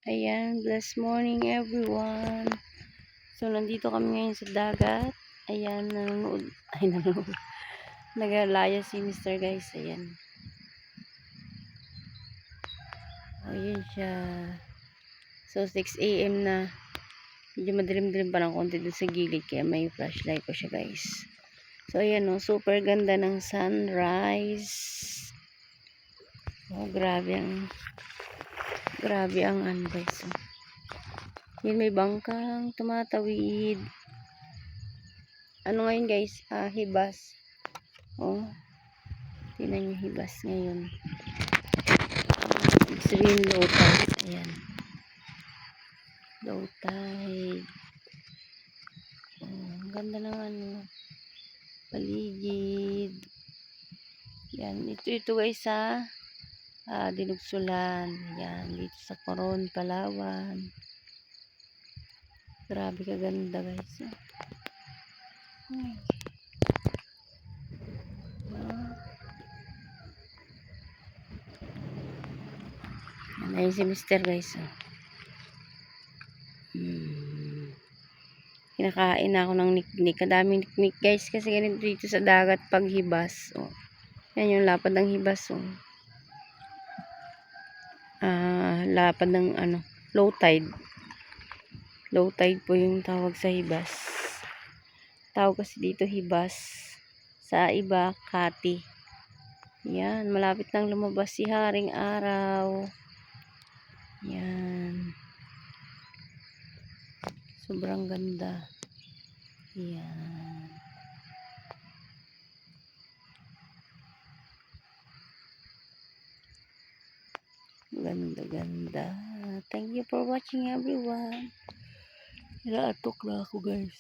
Ayan, blessed morning everyone. So, nandito kami ngayon sa dagat. Ayan, nanonood. Ay, nanonood. Nag-alaya si Mr. guys. Ayan. Ayan siya. So, 6 a.m. na. Medyo madilim-dilim pa ng konti dun sa gilid. Kaya may flashlight ko siya guys. So, ayan o. Super ganda ng sunrise. Oh, grabe ang ano guys. Oh. Yan, may bangkang tumatawid. Ano ngayon guys? Hibas. Oh. Tingnan nyo hibas ngayon. Ibig sabihin low tide. Ayan. Low tide. Oh, ang ganda ng paligid. Yan. Ito guys sa Dinugsulan. Yan. Dito sa Coron, Palawan. Grabe kaganda guys. Ayun si Mr. guys. Kinakain na ako ng niknik. Kadaming niknik guys. Kasi ganito dito sa dagat pag hibas. Oh. Yan yung lapad ng hibas. Oh. Lapad ng low tide. Low tide po yung tawag sa hibas. Tawag kasi dito hibas. Sa iba, kati. Yan. Malapit nang lumabas si Haring Araw. Yan. Sobrang ganda. Yan. Ganda. Thank you for watching everyone. Naatok na ako guys.